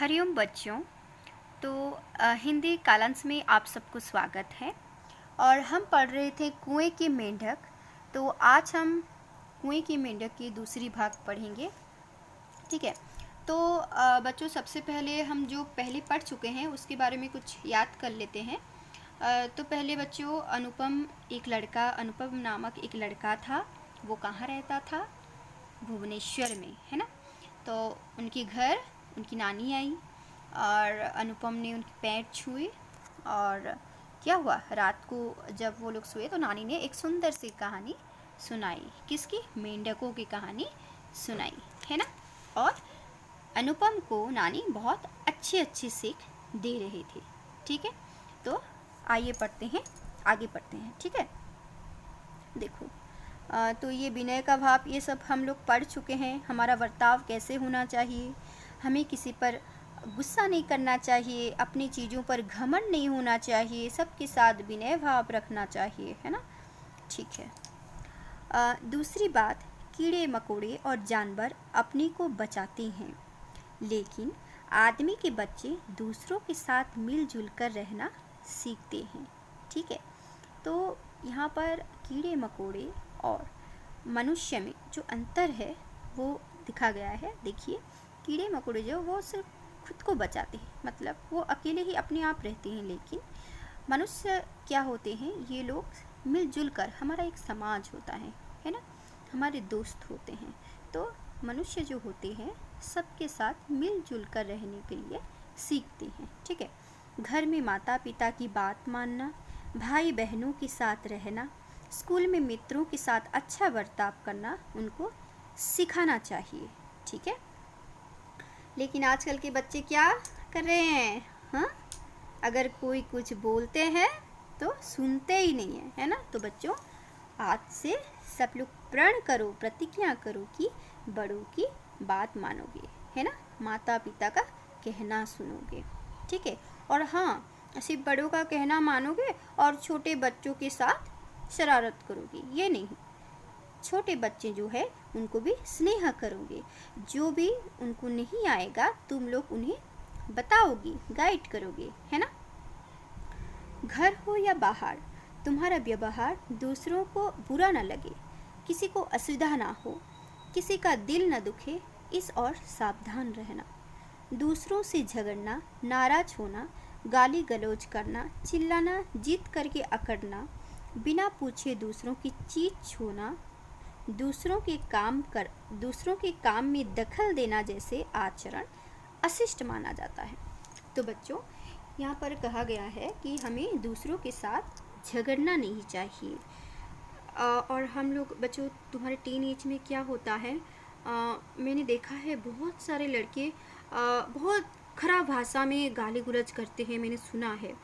हरिओम बच्चों। तो हिंदी कालांश में आप सबको स्वागत है। और हम पढ़ रहे थे कुएं के मेंढक। तो आज हम कुएं के मेंढक की दूसरी भाग पढ़ेंगे। ठीक है। तो बच्चों, सबसे पहले हम जो पहले पढ़ चुके हैं उसके बारे में कुछ याद कर लेते हैं। तो पहले बच्चों, अनुपम नामक एक लड़का था। वो कहाँ रहता था? भुवनेश्वर में, है ना। तो उनके घर उनकी नानी आई और अनुपम ने उनके पैर छुए। और क्या हुआ, रात को जब वो लोग सोए तो नानी ने एक सुंदर सी कहानी सुनाई। किसकी? मेंढकों की कहानी सुनाई, है ना। और अनुपम को नानी बहुत अच्छी सीख दे रही थी। ठीक है। तो आइए पढ़ते हैं, आगे पढ़ते हैं। ठीक है। देखो, तो ये विनय का भाव, ये सब हम लोग पढ़ चुके हैं। हमारा बर्ताव कैसे होना चाहिए, हमें किसी पर गुस्सा नहीं करना चाहिए, अपनी चीज़ों पर घमंड नहीं होना चाहिए, सबके साथ विनय भाव रखना चाहिए, है ना। ठीक है। दूसरी बात, कीड़े मकोड़े और जानवर अपने को बचाते हैं, लेकिन आदमी के बच्चे दूसरों के साथ मिलजुल कर रहना सीखते हैं। ठीक है। तो यहाँ पर कीड़े मकोड़े और मनुष्य में जो अंतर है वो दिखा गया है। देखिए, कीड़े मकोड़े जो वो सिर्फ खुद को बचाते हैं, मतलब वो अकेले ही अपने आप रहते हैं, लेकिन मनुष्य क्या होते हैं, ये लोग मिलजुल कर, हमारा एक समाज होता है ना, हमारे दोस्त होते हैं। तो मनुष्य जो होते हैं सबके साथ मिलजुल कर रहने के लिए सीखते हैं। ठीक है। घर में माता पिता की बात मानना, भाई बहनों के साथ रहना, स्कूल में मित्रों के साथ अच्छा बर्ताव करना उनको सिखाना चाहिए। ठीक है। लेकिन आजकल के बच्चे क्या कर रहे हैं? हाँ, अगर कोई कुछ बोलते हैं तो सुनते ही नहीं है ना। तो बच्चों, आज से सब लोग प्रण करो, प्रतिज्ञा करो कि बड़ों की बात मानोगे, है ना, माता पिता का कहना सुनोगे। ठीक है। और हाँ, सिर्फ बड़ों का कहना मानोगे और छोटे बच्चों के साथ शरारत करोगे, ये नहीं। छोटे बच्चे जो है उनको भी स्नेह करोगे, जो भी उनको नहीं आएगा तुम लोग उन्हें बताओगी, गाइड करोगे, है ना। घर हो या बाहर, तुम्हारा व्यवहार दूसरों को बुरा ना लगे, किसी को असुविधा ना हो, किसी का दिल न दुखे, इस और सावधान रहना। दूसरों से झगड़ना, नाराज होना, गाली गलौज करना, चिल्लाना, जिद करके अकड़ना, बिना पूछे दूसरों की चीज छूना, दूसरों के काम में दखल देना जैसे आचरण अशिष्ट माना जाता है। तो बच्चों, यहाँ पर कहा गया है कि हमें दूसरों के साथ झगड़ना नहीं चाहिए। और हम लोग बच्चों, तुम्हारे टीन एज में क्या होता है, मैंने देखा है बहुत सारे लड़के बहुत खराब भाषा में गाली गुलज करते हैं, मैंने सुना है।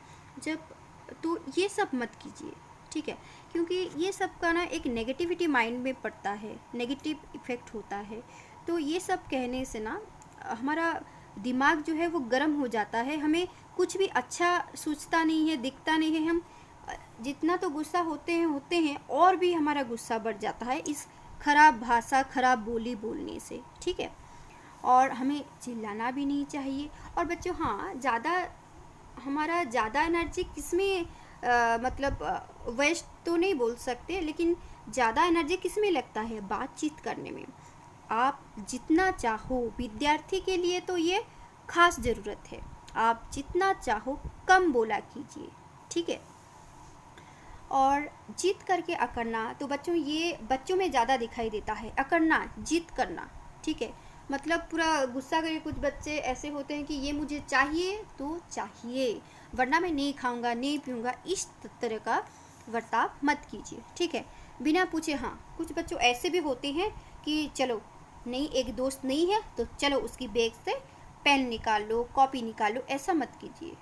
तो ये सब मत कीजिए। ठीक है। क्योंकि ये सब का ना एक नेगेटिविटी माइंड में पड़ता है, नेगेटिव इफेक्ट होता है। तो ये सब कहने से ना हमारा दिमाग जो है वो गर्म हो जाता है, हमें कुछ भी अच्छा सोचता नहीं है, दिखता नहीं है। हम जितना तो गुस्सा होते हैं और भी हमारा गुस्सा बढ़ जाता है इस खराब भाषा, खराब बोली बोलने से। ठीक है। और हमें चिल्लाना भी नहीं चाहिए। और बच्चों, हाँ, हमारा ज़्यादा एनर्जी किसमें, मतलब वेस्ट तो नहीं बोल सकते, लेकिन ज़्यादा एनर्जी किसमें लगता है? बातचीत करने में। आप जितना चाहो, विद्यार्थी के लिए तो ये खास ज़रूरत है, आप जितना चाहो कम बोला कीजिए। ठीक है। और जिद करके अकड़ना, तो बच्चों ये बच्चों में ज़्यादा दिखाई देता है, अकड़ना, जिद करना। ठीक है। मतलब पूरा गुस्सा करके, कुछ बच्चे ऐसे होते हैं कि ये मुझे चाहिए तो चाहिए, वरना मैं नहीं खाऊंगा, नहीं पीऊंगा, इस तरह का बर्ताव मत कीजिए। ठीक है। बिना पूछे, हाँ, कुछ बच्चों ऐसे भी होते हैं कि चलो नहीं, एक दोस्त नहीं है तो चलो उसकी बैग से पेन निकाल लो, कॉपी निकाल लो, ऐसा मत कीजिए।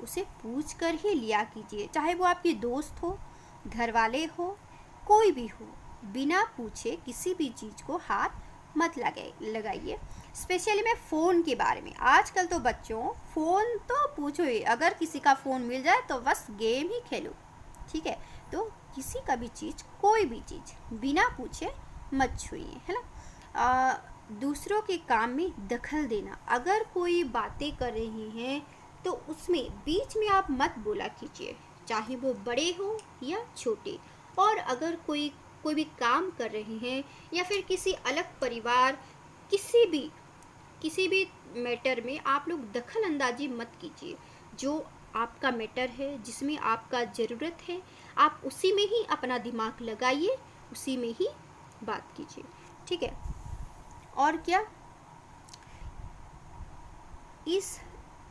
उसे पूछ कर ही लिया कीजिए, चाहे वो आपके दोस्त हो, घर वाले हो, कोई भी हो। बिना पूछे किसी भी चीज़ को हाथ मत लगाइए। स्पेशली मैं फ़ोन के बारे में, आजकल तो बच्चों फ़ोन तो पूछो ही, अगर किसी का फ़ोन मिल जाए तो बस गेम ही खेलो। ठीक है। तो किसी का भी चीज़, कोई भी चीज़ बिना पूछे मत छुइए, है ना। दूसरों के काम में दखल देना। अगर कोई बातें कर रही हैं तो उसमें बीच में आप मत बोला कीजिए, चाहे वो बड़े हो या छोटे। और अगर कोई भी काम कर रहे हैं या फिर किसी अलग परिवार, किसी भी मैटर में आप लोग दखल अंदाजी मत कीजिए। जो आपका मैटर है, जिसमें आपका ज़रूरत है, आप उसी में ही अपना दिमाग लगाइए, उसी में ही बात कीजिए, ठीक है। और क्या,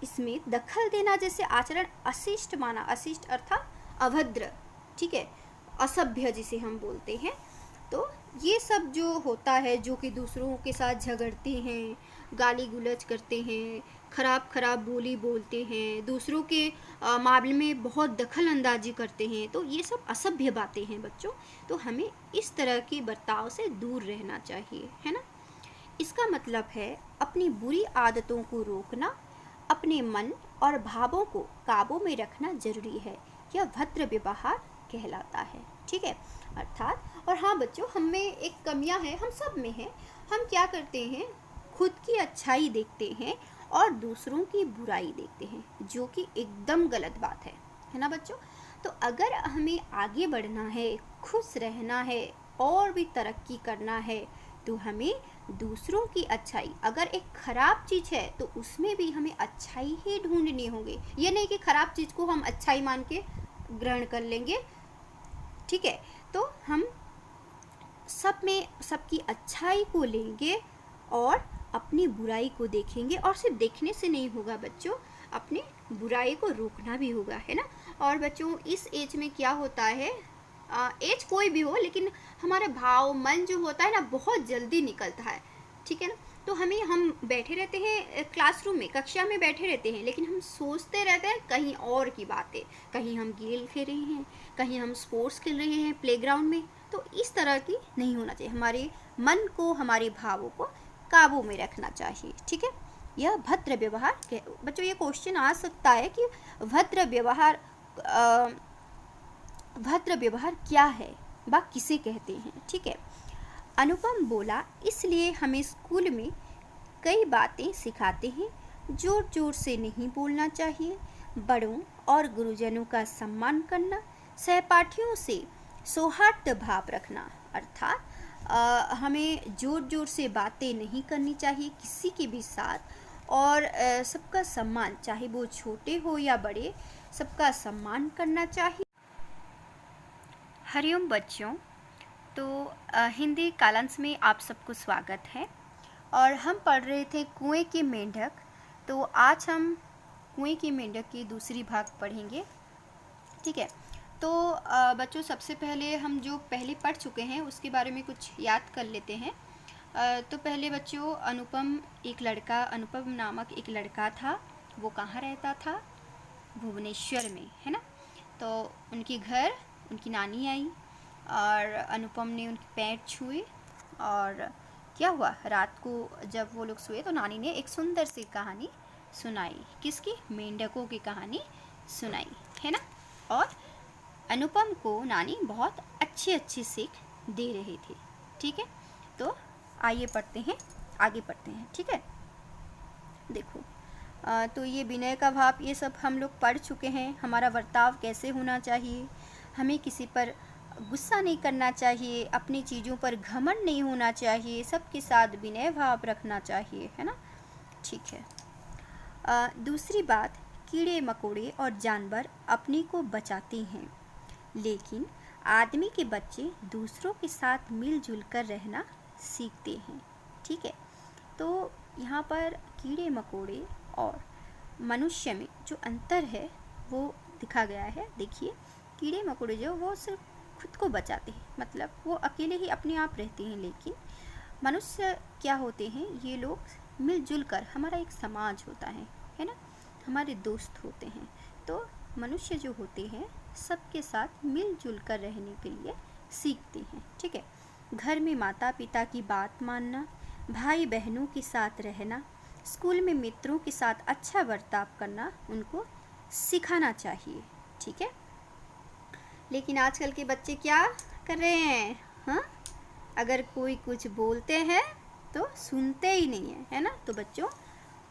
इसमें दखल देना जैसे आचरण अशिष्ट माना, अशिष्ट अर्थात अभद्र, ठीक है, असभ्य जिसे हम बोलते हैं। तो ये सब जो होता है, जो कि दूसरों के साथ झगड़ते हैं, गाली गुलज करते हैं, खराब बोली बोलते हैं, दूसरों के मामले में बहुत दखल अंदाजी करते हैं, तो ये सब असभ्य बातें हैं बच्चों। तो हमें इस तरह की बर्ताव से दूर रहना चाहिए, है ना। इसका मतलब है अपनी बुरी आदतों को रोकना, अपने मन और भावों को काबू में रखना जरूरी है। यह भद्र व्यवहार कहलाता है, ठीक है। अर्थात, और हाँ बच्चों, हम में एक कमियां हैं, हम सब में है। हम क्या करते हैं, खुद की अच्छाई देखते हैं और दूसरों की बुराई देखते हैं, जो कि एकदम गलत बात है ना बच्चों। तो अगर हमें आगे बढ़ना है, खुश रहना है और भी तरक्की करना है, तो हमें दूसरों की अच्छाई, अगर एक खराब चीज़ है तो उसमें भी हमें अच्छाई ही ढूंढनी होगी। ये नहीं कि खराब चीज़ को हम अच्छाई मान के ग्रहण कर लेंगे, ठीक है। तो हम सब में सबकी अच्छाई को लेंगे और अपनी बुराई को देखेंगे। और सिर्फ देखने से नहीं होगा बच्चों, अपनी बुराई को रोकना भी होगा, है ना। और बच्चों, इस एज में क्या होता है, एज कोई भी हो, लेकिन हमारा भाव मन जो होता है ना, बहुत जल्दी निकलता है, ठीक है ना। तो हम बैठे रहते हैं क्लासरूम में, कक्षा में बैठे रहते हैं, लेकिन हम सोचते रहते हैं कहीं और की बातें। कहीं हम गेम खेल रहे हैं, कहीं हम स्पोर्ट्स खेल रहे हैं प्लेग्राउंड में। तो इस तरह की नहीं होना चाहिए। हमारे मन को, हमारे भावों को काबू में रखना चाहिए, ठीक है। यह भद्र व्यवहार, बच्चों ये क्वेश्चन आ सकता है कि भद्र व्यवहार क्या है, व किसे कहते हैं, ठीक है। अनुपम बोला, इसलिए हमें स्कूल में कई बातें सिखाते हैं। जोर जोर से नहीं बोलना चाहिए, बड़ों और गुरुजनों का सम्मान करना, सहपाठियों से सौहार्द भाव रखना। अर्थात हमें जोर जोर से बातें नहीं करनी चाहिए किसी के भी साथ, और सबका सम्मान, चाहे वो छोटे हो या बड़े, सबका सम्मान करना चाहिए। हरिओम बच्चों, तो हिंदी कालांश में आप सबको स्वागत है। और हम पढ़ रहे थे कुएं की मेंढक। तो आज हम कुएं की मेंढक की दूसरी भाग पढ़ेंगे, ठीक है। तो बच्चों, सबसे पहले हम जो पहले पढ़ चुके हैं उसके बारे में कुछ याद कर लेते हैं। तो पहले बच्चों, अनुपम नामक एक लड़का था। वो कहाँ रहता था, भुवनेश्वर में, है ना। तो उनके घर उनकी नानी आई और अनुपम ने उनके पैर छुए, और क्या हुआ, रात को जब वो लोग सोए तो नानी ने एक सुंदर सी कहानी सुनाई। किसकी, मेंढकों की कहानी सुनाई, है ना। और अनुपम को नानी बहुत अच्छी सीख दे रहे थे, ठीक है। तो आइए आगे पढ़ते हैं, ठीक है। देखो, तो ये विनय का भाव, ये सब हम लोग पढ़ चुके हैं। हमारा बर्ताव कैसे होना चाहिए, हमें किसी पर गुस्सा नहीं करना चाहिए, अपनी चीज़ों पर घमंड नहीं होना चाहिए, सबके साथ विनय भाव रखना चाहिए, है ना, ठीक है। दूसरी बात, कीड़े मकोड़े और जानवर अपने को बचाते हैं, लेकिन आदमी के बच्चे दूसरों के साथ मिलजुल कर रहना सीखते हैं, ठीक है। तो यहाँ पर कीड़े मकोड़े और मनुष्य में जो अंतर है वो दिखा गया है। देखिए, कीड़े मकोड़े जो वो सिर्फ खुद को बचाते हैं, मतलब वो अकेले ही अपने आप रहते हैं, लेकिन मनुष्य क्या होते हैं, ये लोग मिलजुल कर, हमारा एक समाज होता है ना, हमारे दोस्त होते हैं। तो मनुष्य जो होते हैं सबके साथ मिलजुल कर रहने के लिए सीखते हैं, ठीक है। घर में माता पिता की बात मानना, भाई बहनों के साथ रहना, स्कूल में मित्रों के साथ अच्छा बर्ताव करना उनको सिखाना चाहिए, ठीक है। लेकिन आजकल के बच्चे क्या कर रहे हैं, हाँ, अगर कोई कुछ बोलते हैं तो सुनते ही नहीं है ना। तो बच्चों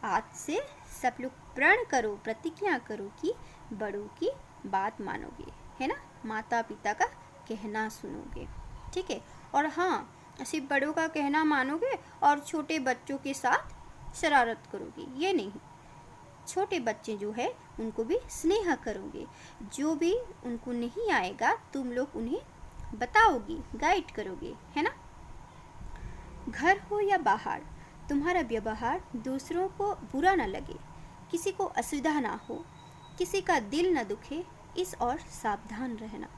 आज से सब लोग प्रण करो, प्रतिज्ञा करो कि बड़ों की बात मानोगे, है ना, माता पिता का कहना सुनोगे, ठीक है। और हाँ, सिर्फ बड़ों का कहना मानोगे और छोटे बच्चों के साथ शरारत करोगे, ये नहीं। छोटे बच्चे जो है उनको भी स्नेह करोगे, जो भी उनको नहीं आएगा तुम लोग उन्हें बताओगी, गाइड करोगे, है ना। घर हो या बाहर तुम्हारा व्यवहार दूसरों को बुरा ना लगे, किसी को असुविधा ना हो, किसी का दिल न दुखे, इस और सावधान रहना।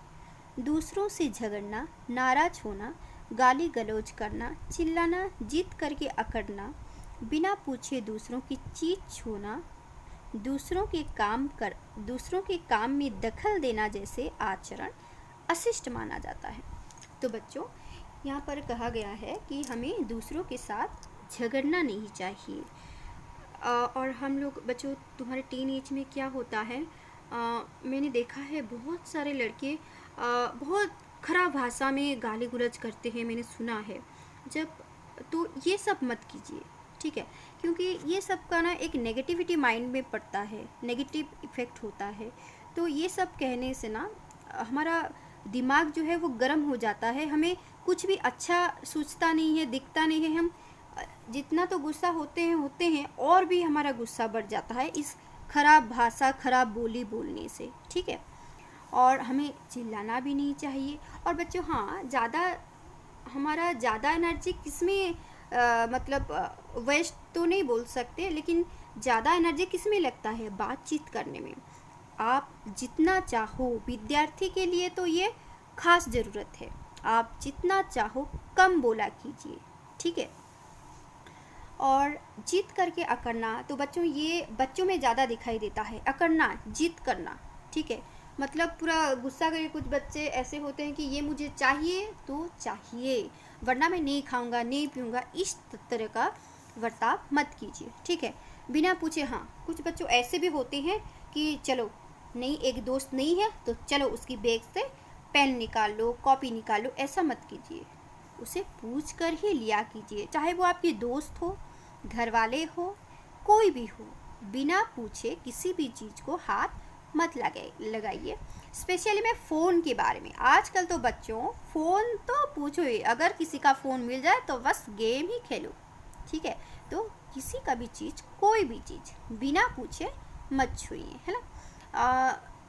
दूसरों से झगड़ना, नाराज होना, गाली गलौज करना, चिल्लाना, जिद करके अकड़ना, बिना पूछे दूसरों की चीज छूना, दूसरों के काम में दखल देना जैसे आचरण अशिष्ट माना जाता है। तो बच्चों यहाँ पर कहा गया है कि हमें दूसरों के साथ झगड़ना नहीं चाहिए। और हम लोग बच्चों, तुम्हारे टीन एज में क्या होता है, मैंने देखा है बहुत सारे लड़के बहुत खराब भाषा में गाली गुलज करते हैं, मैंने सुना है। तो ये सब मत कीजिए, ठीक है, क्योंकि ये सब का ना एक नेगेटिविटी माइंड में पड़ता है, नेगेटिव इफेक्ट होता है। तो ये सब कहने से ना हमारा दिमाग जो है वो गर्म हो जाता है, हमें कुछ भी अच्छा सोचता नहीं है, दिखता नहीं है। हम जितना तो गुस्सा होते हैं और भी हमारा गुस्सा बढ़ जाता है इस खराब भाषा, खराब बोली बोलने से, ठीक है। और हमें चिल्लाना भी नहीं चाहिए। और बच्चों हाँ, हमारा ज़्यादा एनर्जी किसमें मतलब वेस्ट तो नहीं बोल सकते, लेकिन ज़्यादा एनर्जी किसमें लगता है, बातचीत करने में। आप जितना चाहो, विद्यार्थी के लिए तो ये खास ज़रूरत है, आप जितना चाहो कम बोला कीजिए, ठीक है। और जिद करके अकड़ना, तो बच्चों ये बच्चों में ज़्यादा दिखाई देता है, अकड़ना, जिद करना, ठीक है। मतलब पूरा गुस्सा करके, कुछ बच्चे ऐसे होते हैं कि ये मुझे चाहिए तो चाहिए, वरना मैं नहीं खाऊंगा, नहीं पीऊंगा, इस तरह का बर्ताव मत कीजिए, ठीक है, बिना पूछे। हाँ, कुछ बच्चों ऐसे भी होते हैं कि चलो नहीं, एक दोस्त नहीं है तो चलो उसकी बैग से पेन निकाल लो, कॉपी निकाल लो, ऐसा मत कीजिए, उसे पूछ कर ही लिया कीजिए, चाहे वो आपके दोस्त हो, घर वाले हो, कोई भी हो। बिना पूछे किसी भी चीज़ को हाथ मत लगाइए। स्पेशली मैं फ़ोन के बारे में, आजकल तो बच्चों फ़ोन तो पूछो ही, अगर किसी का फ़ोन मिल जाए तो बस गेम ही खेलो, ठीक है। तो किसी का भी चीज़, कोई भी चीज़ बिना पूछे मत छुइए, है ना।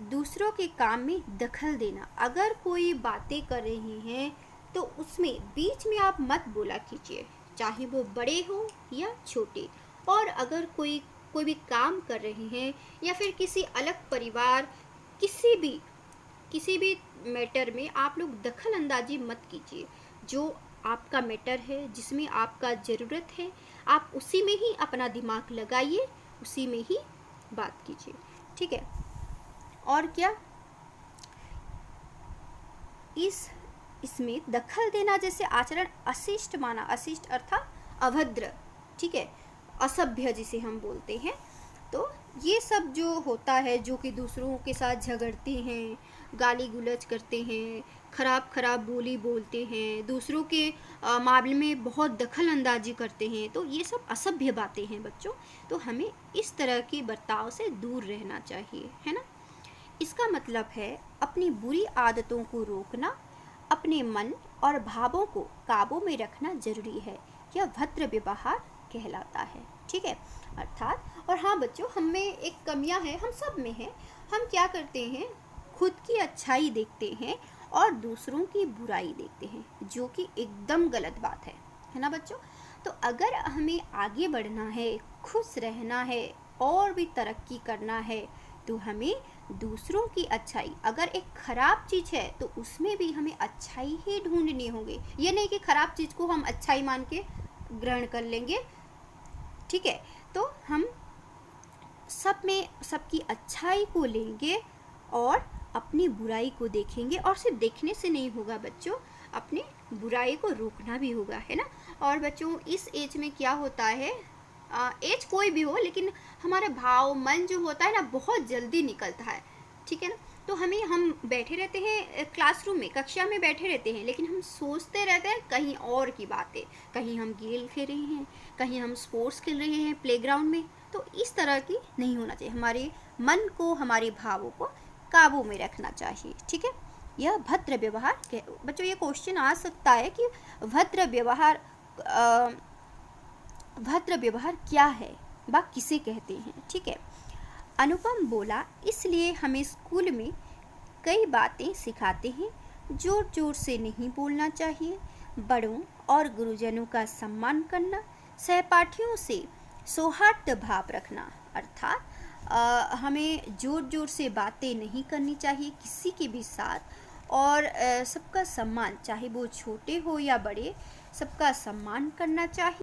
दूसरों के काम में दखल देना, अगर कोई बातें कर रही हैं तो उसमें बीच में आप मत बोला कीजिए, चाहे वो बड़े हो या छोटे। और अगर कोई भी काम कर रहे हैं या फिर किसी अलग परिवार, किसी भी मैटर में आप लोग दखल अंदाजी मत कीजिए। जो आपका मैटर है, जिसमें आपका ज़रूरत है, आप उसी में ही अपना दिमाग लगाइए, उसी में ही बात कीजिए, ठीक है। और क्या, इसमें दखल देना जैसे आचरण अशिष्ट माना, अशिष्ट अर्थात अभद्र, ठीक है, असभ्य जिसे हम बोलते हैं। तो ये सब जो होता है, जो कि दूसरों के साथ झगड़ते हैं, गाली गुलज करते हैं, खराब बोली बोलते हैं, दूसरों के मामले में बहुत दखल अंदाजी करते हैं, तो ये सब असभ्य बातें हैं बच्चों। तो हमें इस तरह की बर्ताव से दूर रहना चाहिए, है ना। इसका मतलब है अपनी बुरी आदतों को रोकना, अपने मन और भावों को काबू में रखना जरूरी है, यह भद्र व्यवहार कहलाता है, ठीक है। अर्थात, और हाँ बच्चों, हम में एक कमियां हैं, हम सब में है। हम क्या करते हैं, खुद की अच्छाई देखते हैं और दूसरों की बुराई देखते हैं, जो कि एकदम गलत बात है ना बच्चों। तो अगर हमें आगे बढ़ना है, खुश रहना है और भी तरक्की करना है, तो हमें दूसरों की अच्छाई, अगर एक खराब चीज़ है तो उसमें भी हमें अच्छाई ही ढूंढनी होगी। ये नहीं कि खराब चीज़ को हम अच्छाई मान के ग्रहण कर लेंगे, ठीक है। तो हम सब में सबकी अच्छाई को लेंगे और अपनी बुराई को देखेंगे, और सिर्फ देखने से नहीं होगा बच्चों, अपनी बुराई को रोकना भी होगा, है ना। और बच्चों इस एज में क्या होता है, एज कोई भी हो, लेकिन हमारा भाव, मन जो होता है ना, बहुत जल्दी निकलता है, ठीक है ना। तो हम बैठे रहते हैं क्लासरूम में, कक्षा में बैठे रहते हैं, लेकिन हम सोचते रहते हैं कहीं और की बातें। कहीं हम गेम खेल रहे हैं, कहीं हम स्पोर्ट्स खेल रहे हैं प्लेग्राउंड में। तो इस तरह की नहीं होना चाहिए। हमारे मन को, हमारे भावों को काबू में रखना चाहिए। ठीक है, यह भद्र व्यवहार। बच्चों ये क्वेश्चन आ सकता है कि भद्र व्यवहार भद्र व्यवहार क्या है व किसे कहते हैं। ठीक है, अनुपम बोला, इसलिए हमें स्कूल में कई बातें सिखाते हैं। जोर जोर से नहीं बोलना चाहिए, बड़ों और गुरुजनों का सम्मान करना, सहपाठियों से सौहार्द भाव रखना। अर्थात हमें जोर जोर से बातें नहीं करनी चाहिए किसी के भी साथ, और सबका सम्मान, चाहे वो छोटे हो या बड़े, सबका सम्मान करना चाहिए।